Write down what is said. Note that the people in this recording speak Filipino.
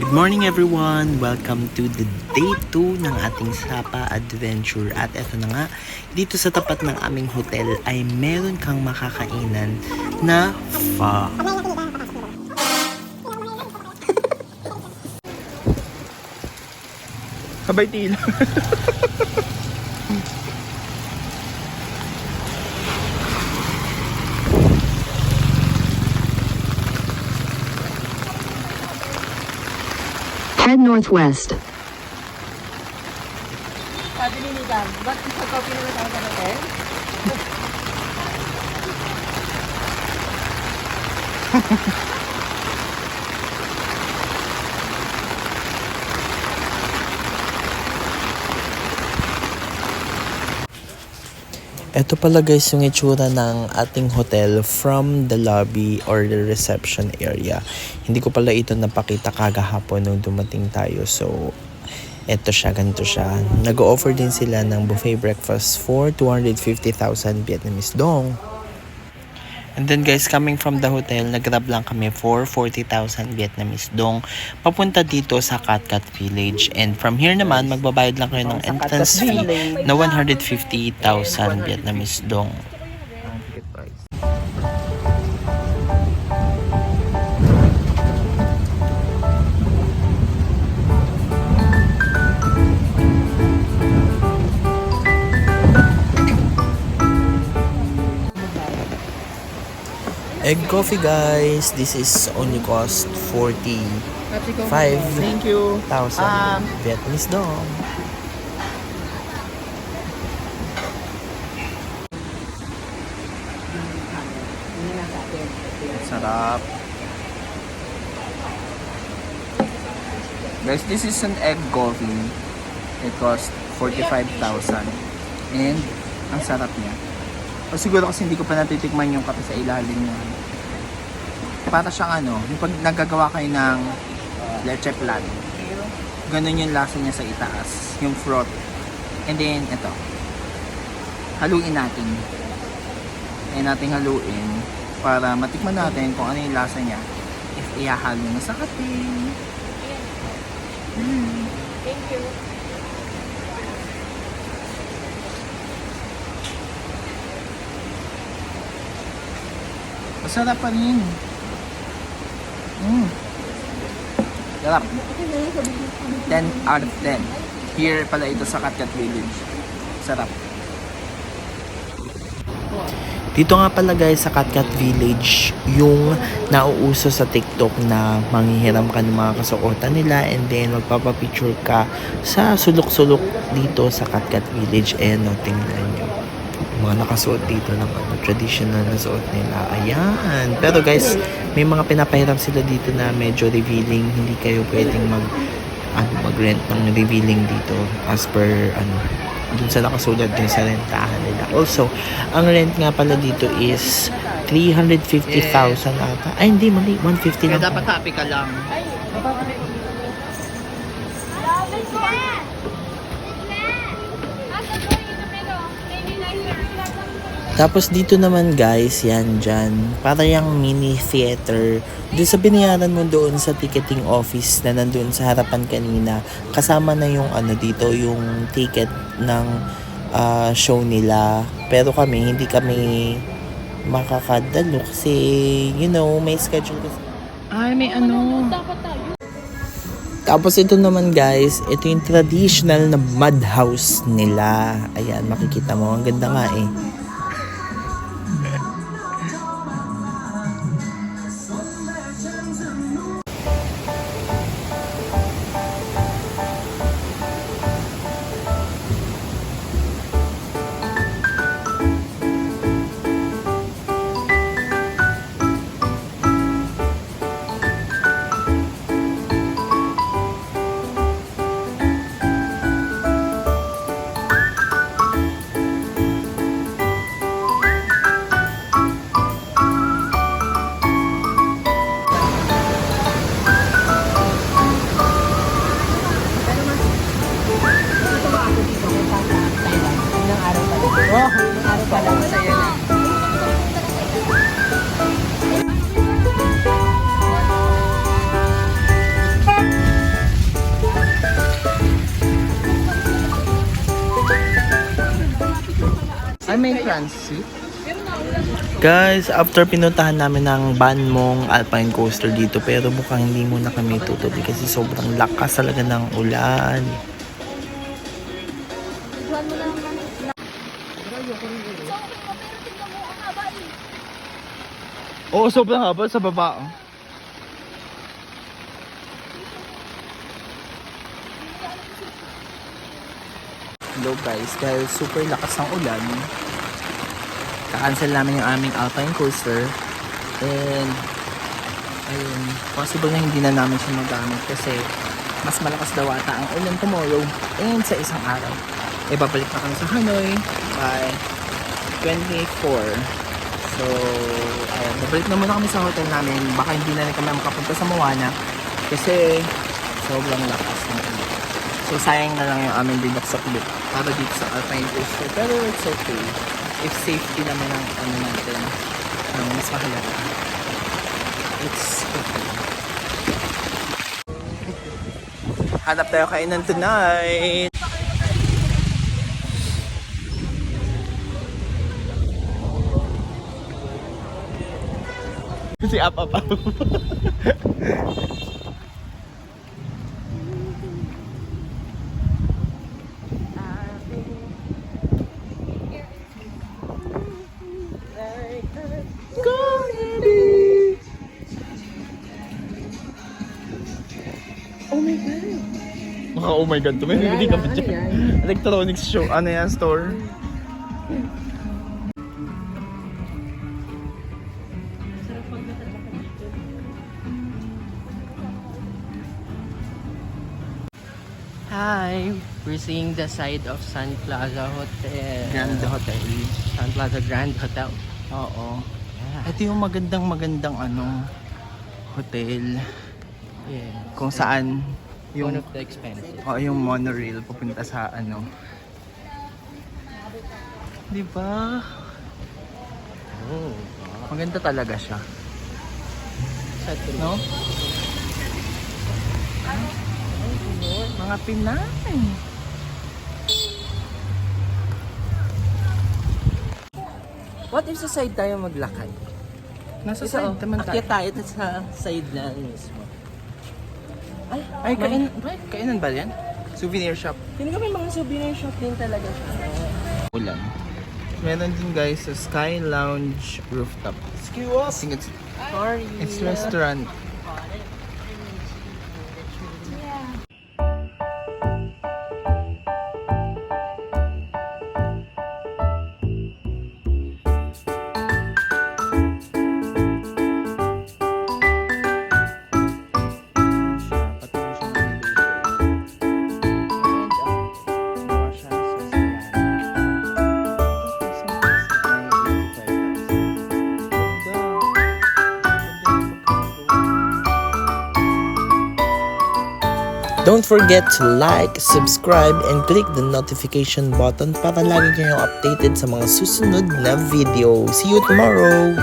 Good morning everyone! Welcome to the day 2 ng ating Sapa Adventure. At eto na nga, dito sa tapat ng aming hotel ay meron kang makakainan na pho. Sabay tila. Head northwest. Sabi ni Nidam, ba't nagka-copy naman tayo sa hotel? Ito pala guys yung itsura ng ating hotel from the lobby or the reception area. Hindi ko pala ito napakita kagahapon nung dumating tayo. So, ito siya, ganito siya. Nag-offer din sila ng buffet breakfast for 250,000 Vietnamese dong. And then guys, coming from the hotel, nag-grab lang kami for 40,000 Vietnamese dong papunta dito sa Cat Cat Village. And from here naman, magbabayad lang kayo ng entrance fee na 150,000 Vietnamese dong. Egg coffee guys, this is only cost 45,000 Thank you. Vietnamese dong. Sarap. Guys, this is an egg coffee. It cost 45,000. And ang sarap niya. O siguro kasi hindi ko pa natitikman yung kape sa ilalim niya. Para siyang yung pag nagagawa kayo ng leche flan. Ganun yung lasa niya sa itaas. Yung froth. And then, ito. Haluin natin. Ayan natin haluin para matikman natin kung ano yung lasa niya if ihahalo na sa kape. Thank you. Masarap pa rin. Sarap. 10 out of 10. Here pala ito sa Cat Cat Village. Sarap. Dito nga pala guys sa Cat Cat Village yung nauuso sa TikTok na manghihiram ka ng mga kasuotan nila and then magpapapicture ka sa sulok-sulok dito sa Cat Cat Village. And tingnan nyo mga nakasuot dito ng traditional na suot nila. Ayan. Pero guys, may mga pinapahiram sila dito na medyo revealing. Hindi kayo pwedeng mag-rent ng revealing dito as per dun sa nakasulat dun sa rentahan nila. Also, ang rent nga pala dito is 350,000 ata. Ay, hindi, mali. 150 lang. Dapat happy ka lang. Tapos dito naman guys, yan dyan. Para yung mini theater. Doon sa binayaran mo doon sa ticketing office na nandun sa harapan kanina. Kasama na yung dito, yung ticket ng show nila. Pero kami, hindi kami makakadalo kasi, may schedule kasi. Ay, may Tapos ito naman guys, ito yung traditional na mud house nila. Ayan, makikita mo. Ang ganda nga eh. Ay, may transit. Guys, after pinuntahan namin ng Banmong Alpine Coaster dito, pero mukhang hindi muna kami tutuloy kasi sobrang lakas talaga ng ulan. Oo, sobrang haba sa baba. Oh. Hello guys, dahil super lakas ng ulan, ka-cancel namin yung aming Alpine Coaster. And ayun, possible na hindi na namin siya magamit kasi mas malakas daw ata ang ulan tomorrow and sa isang araw. Babalik na kami sa Hanoi by 24. So, ayun, babalik na muna kami sa hotel namin. Baka hindi na rin kami makapunta sa Moana kasi sobrang lakas ng ulan. So, sayang na lang yung aming dinok sa clip para dito sa Alpine Coaster. Pero it's okay. If safety naman ang ano natin, ang mas mahalaga. It's okay. Hanap tayo kainan tonight. Si up. Oh my god, tumingin ka pa dyan. Electronics show, ano yan, store? Hi, we're seeing the side of Sun Plaza Hotel. Grand Hotel. Sun Plaza Grand Hotel. Oo. Ito yung magandang ano, hotel. Yeah. Kung saan One yung of the expensive. yung monorail pupunta sa ano. Di ba? Oh, Maganda talaga siya. no? No? Mga Pinay. What if sa side tayo maglakad? Nasa side naman tayo. Akyat tayo sa side na mismo. Ay, kainan ba yan? Souvenir shop. Hindi kami mga souvenir shop din talaga siya. Ulan. Meron din guys sa Sky Lounge rooftop. I think Sorry. it's restaurant. Don't forget to like, subscribe, and click the notification button para lagi kayong updated sa mga susunod na video. See you tomorrow!